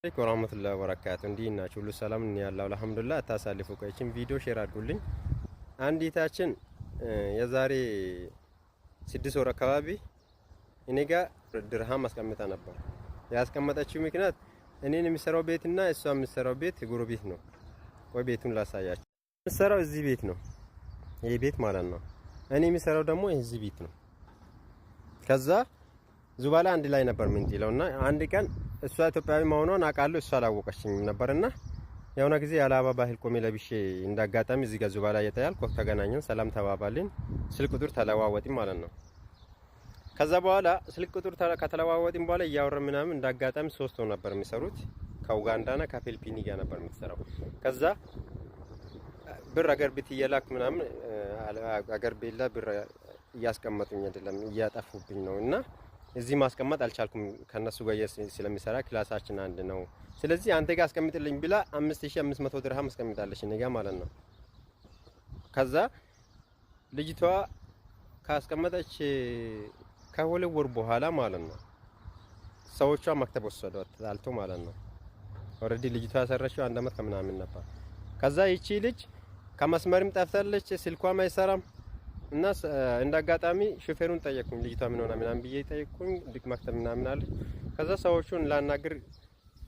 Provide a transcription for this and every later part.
አለይኩም ወራህመቱላሂ ወበረካቱ እንዴት ናችሁ? ሁሉ ሰላም ነው ያለው አልሐምዱሊላህ። አታሳልፉ ቆይችን ቪዲዮ ሼር አድርጉልኝ። አንዲታችን የዛሬ 6 ወር አካባቢ እኔ ጋር ድርሃም አስቀምጣ ነበር። ያስቀመጠችው ምክንያት እኔን የሚሰራው ቤትና እሷ የሚሰራው ቤት ጎረቤት ነው። ቆይ ቤቱን ላሳያችሁ። የሚሰራው እዚህ ቤት ነው፣ ይሄ ቤት ማለት ነው። እኔ የሚሰራው ደግሞ እዚህ ቤት ነው። ከዛ ዙባላ አንድ ላይ ነበር ምንጥለውና አንድ ቀን እሷ ኢትዮጵያዊ መሆኗን አውቃለሁ፣ እሷ አላወቀችኝም ነበርና የሆነ ጊዜ ያላባ ባህል ቆሜ ለብሼ እንዳጋጣሚ እዚህ ጋር ዙባላ እየተያልኩ ተገናኘን፣ ሰላም ተባባልን፣ ስልክ ቁጥር ተለዋወጥን ማለት ነው። ከዛ በኋላ ስልክ ቁጥር ከተለዋወጥን በኋላ እያወራን ምናምን እንዳጋጣሚ 3 ሆነው ነበር የሚሰሩት፣ ከኡጋንዳና ከፊሊፒኒ ጋር ነበር የምትሰራው። ከዛ ብር አገር ቤት እየላክ ምናምን አገር ቤላ ብር እያስቀመጡኝ አይደለም እያጠፉብኝ ነውና እዚህ ማስቀመጥ አልቻልኩም። ከነሱ ጋር ስለሚሰራ ክላሳችን አንድ ነው። ስለዚህ አንተ ጋር አስቀምጥልኝ ብላ 5500 ድርሃም አስቀምጣለች እኔ ጋር ማለት ነው። ከዛ ልጅቷ ካስቀመጠች ከሁለት ወር በኋላ ማለት ነው ሰዎቿ መክተብ ወሰዷት አልቶ ማለት ነው። ኦሬዲ ልጅቷ ያሰራችው 1 አመት ከምናምን ነበር። ከዛ ይቺ ልጅ ከመስመርም ጠፍታለች፣ ስልኳም አይሰራም። እና እንዳጋጣሚ ሹፌሩን ጠየቅኩኝ፣ ልጅቷ ምን ሆና ምናምን ብዬ ጠየቅኩኝ። ድክ መክተብ ምናምን አለ። ከዛ ሰዎቹን ላናግር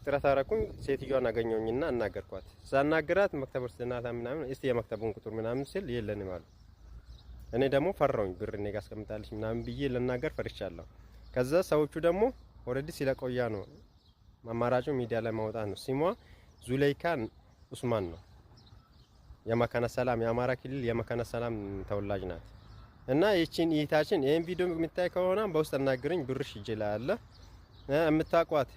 ጥረት አደረኩኝ። ሴትዮዋን አገኘሁኝና አናገርኳት። ሳናግራት መክተብ ውስጥ ናታ ምናምን እስቲ የመክተቡን ቁጥር ምናምን ሲል የለንም አሉ። እኔ ደግሞ ፈራሁኝ፣ ብር እኔ ጋር አስቀምጣለች ምናምን ብዬ ለናገር ፈርቻለሁ። ከዛ ሰዎቹ ደግሞ ኦሬዲ ስለቆያ ነው አማራጩ ሚዲያ ላይ ማውጣት ነው። ስሟ ዙለይካን ኡስማን ነው። የመካነ ሰላም የአማራ ክልል የመካነ ሰላም ተወላጅ ናት። እና ይቺን ይታችን ይሄን ቪዲዮ የምታይ ከሆነ በውስጥ አናግረኝ፣ ብርሽ ይጀላል። የምታቋት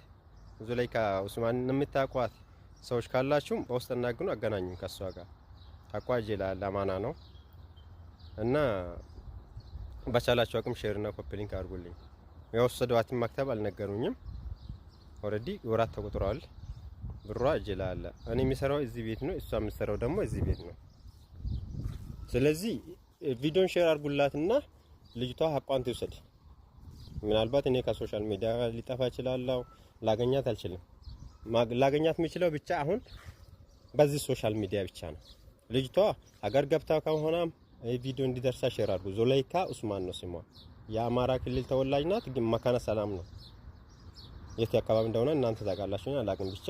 ዙለይካ ኡስማን የምታቋት ሰዎች ካላችሁ በውስጥ አናግሩ፣ አገናኙኝ ከሷ ጋር ታቋ ይጀላል። አማና ነው። እና በቻላችሁ አቅም ሼር እና ኮፒ ሊንክ አድርጉልኝ። የወሰዷትን መክተብ አልነገሩኝም። ኦሬዲ ወራት ተቆጥሯል። ብሯ ይጀላል። እኔ የሚሰራው እዚህ ቤት ነው፣ እሷ የምትሰራው ደግሞ እዚህ ቤት ነው። ስለዚህ ቪዲዮን ሼር አድርጉላትና ልጅቷ ሀቋን ትውሰድ። ምናልባት እኔ ከሶሻል ሚዲያ ሊጠፋ ይችላል፣ ላገኛት አልችልም። ላገኛት የምችለው ብቻ አሁን በዚህ ሶሻል ሚዲያ ብቻ ነው። ልጅቷ ሀገር ገብታ ከሆነ ቪዲዮ እንዲደርሳ ሼር አድርጉ። ዙለይካ ኡስማን ነው ስሟ። የአማራ ክልል ተወላጅ ናት፣ ግን መካነ ሰላም ነው። የት አካባቢ እንደሆነ እናንተ ታውቃላችሁ፣ አላውቅም። ብቻ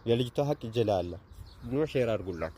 የልጅቷ ሀቅ ይጀላል ነው ሼር አድርጉላት።